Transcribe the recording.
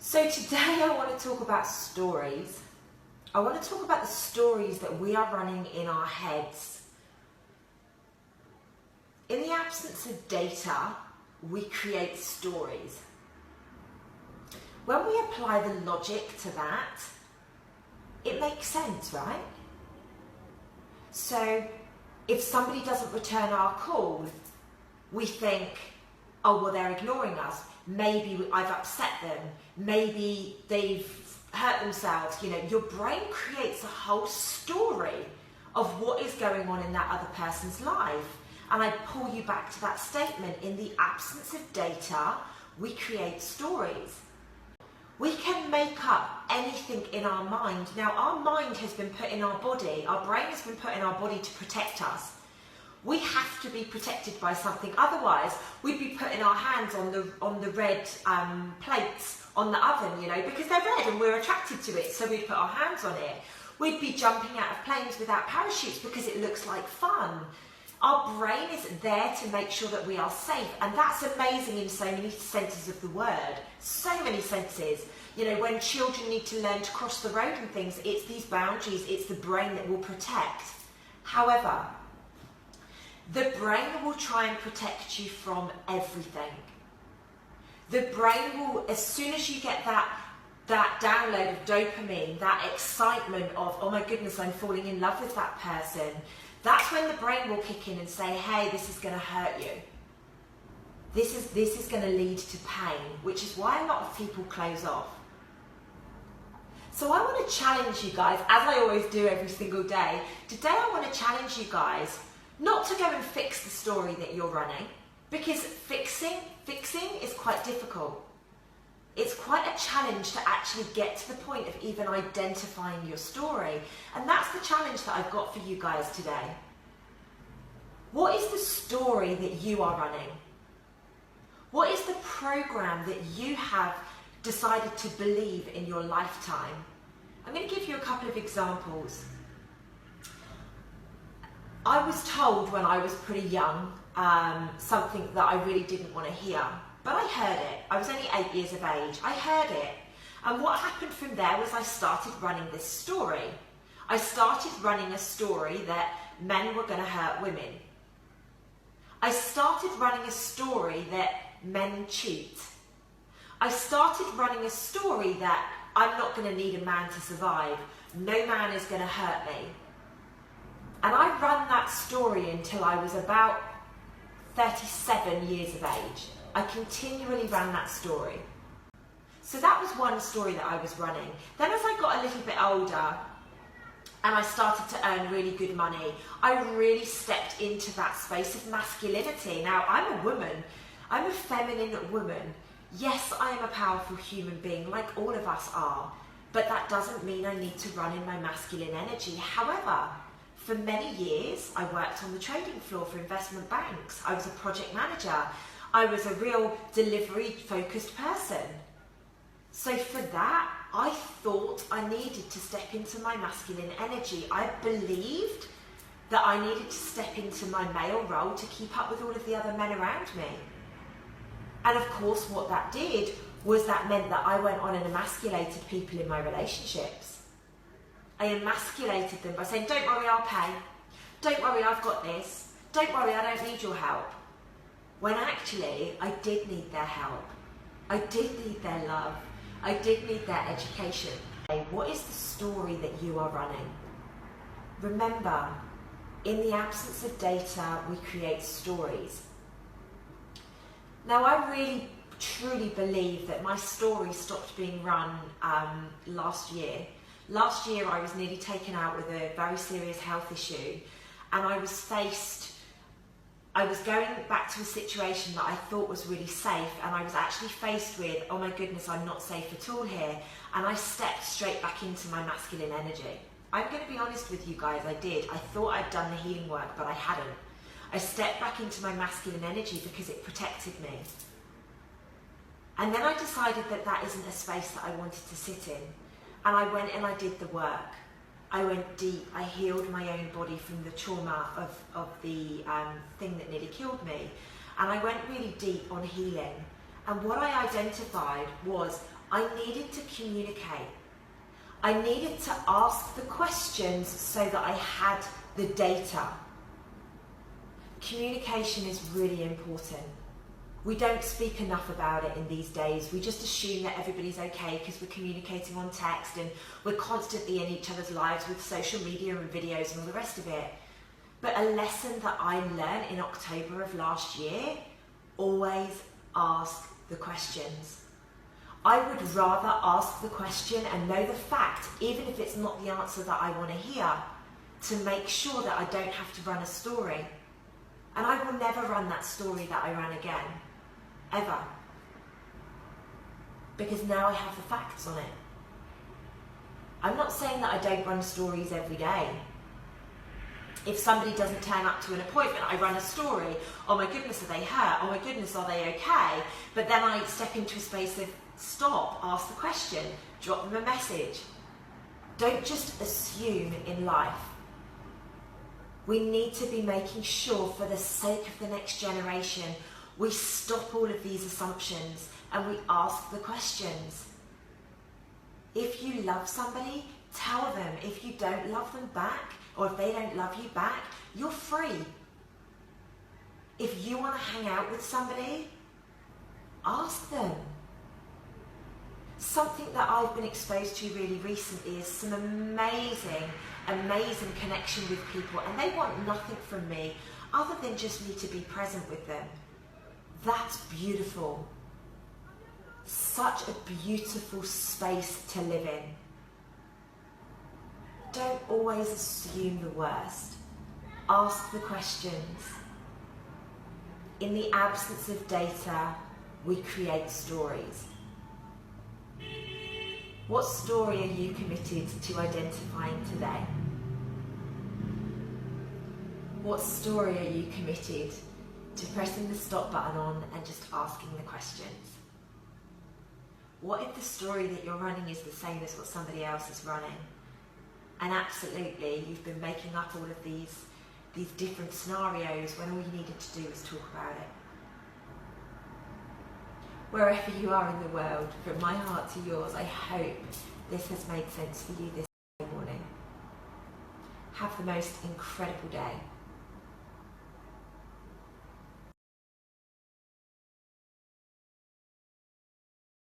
So today I want to talk about stories. I want to talk about the stories that we are running in our heads. In the absence of data, we create stories. When we apply the logic to that, it makes sense, right? So if somebody doesn't return our call, we think, oh, well, they're ignoring us. Maybe I've upset them. Maybe they've hurt themselves. You know, your brain creates a whole story of what is going on in that other person's life. And I pull you back to that statement. In the absence of data, we create stories. We can make up anything in our mind. Now, our mind has been put in our body. Our brain has been put in our body to protect us. We have to be protected by something. Otherwise, we'd be putting our hands on the red plates on the oven, you know, because they're red and we're attracted to it. So we'd put our hands on it. We'd be jumping out of planes without parachutes because it looks like fun. Our brain is there to make sure that we are safe, and that's amazing in so many senses of the word. So many senses. You know, when children need to learn to cross the road and things, it's these boundaries, it's the brain that will protect. However, the brain will try and protect you from everything. The brain will, as soon as you get that download of dopamine, that excitement of, oh my goodness, I'm falling in love with that person, that's when the brain will kick in and say, hey, this is going to hurt you. This is going to lead to pain, which is why a lot of people close off. So I want to challenge you guys, as I always do every single day. Today I want to challenge you guys not to go and fix the story that you're running, because fixing is quite difficult. It's quite a challenge to actually get to the point of even identifying your story. And that's the challenge that I've got for you guys today. What is the story that you are running? What is the program that you have decided to believe in your lifetime? I'm going to give you a couple of examples. I was told when I was pretty young something that I really didn't want to hear. But I heard it. I was only 8 years of age. I heard it. And what happened from there was I started running this story. I started running a story that men were going to hurt women. I started running a story that men cheat. I started running a story that I'm not going to need a man to survive. No man is going to hurt me. And I ran that story until I was about 37 years of age. I continually ran that story. So that was one story that I was running. Then as I got a little bit older and I started to earn really good money, I really stepped into that space of masculinity. Now, I'm a woman. I'm a feminine woman. Yes, I am a powerful human being, like all of us are. But that doesn't mean I need to run in my masculine energy. However, for many years, I worked on the trading floor for investment banks. I was a project manager. I was a real delivery-focused person. So for that, I thought I needed to step into my masculine energy. I believed that I needed to step into my male role to keep up with all of the other men around me. And of course, what that did was that meant that I went on and emasculated people in my relationships. I emasculated them by saying, don't worry, I'll pay. Don't worry, I've got this. Don't worry, I don't need your help. When actually, I did need their help. I did need their love. I did need their education. What is the story that you are running? Remember, in the absence of data, we create stories. Now, I really, truly believe that my story stopped being run last year. Last year, I was nearly taken out with a very serious health issue, and I was going back to a situation that I thought was really safe, and I was actually faced with, oh my goodness, I'm not safe at all here, and I stepped straight back into my masculine energy. I'm going to be honest with you guys, I did. I thought I'd done the healing work, but I hadn't. I stepped back into my masculine energy because it protected me. And then I decided that that isn't a space that I wanted to sit in, and I went and I did the work. I went deep. I healed my own body from the trauma of the thing that nearly killed me. And I went really deep on healing. And what I identified was I needed to communicate. I needed to ask the questions so that I had the data. Communication is really important. We don't speak enough about it in these days. We just assume that everybody's okay because we're communicating on text and we're constantly in each other's lives with social media and videos and all the rest of it. But a lesson that I learned in October of last year, always ask the questions. I would rather ask the question and know the fact, even if it's not the answer that I want to hear, to make sure that I don't have to run a story. And I will never run that story that I ran again. Ever. Because now I have the facts on it. I'm not saying that I don't run stories every day. If somebody doesn't turn up to an appointment, I run a story. Oh my goodness, are they hurt? Oh my goodness, are they okay? But then I step into a space of stop, ask the question, drop them a message. Don't just assume in life. We need to be making sure, for the sake of the next generation, we stop all of these assumptions and we ask the questions. If you love somebody, tell them. If you don't love them back, or if they don't love you back, you're free. If you want to hang out with somebody, ask them. Something that I've been exposed to really recently is some amazing connection with people, and they want nothing from me other than just me to be present with them. That's beautiful. Such a beautiful space to live in. Don't always assume the worst. Ask the questions. In the absence of data, we create stories. What story are you committed to identifying today? What story are you committed to pressing the stop button on and just asking the questions? What if the story that you're running is the same as what somebody else is running? And absolutely, you've been making up all of these different scenarios when all you needed to do was talk about it. Wherever you are in the world, from my heart to yours, I hope this has made sense for you this morning. Have the most incredible day.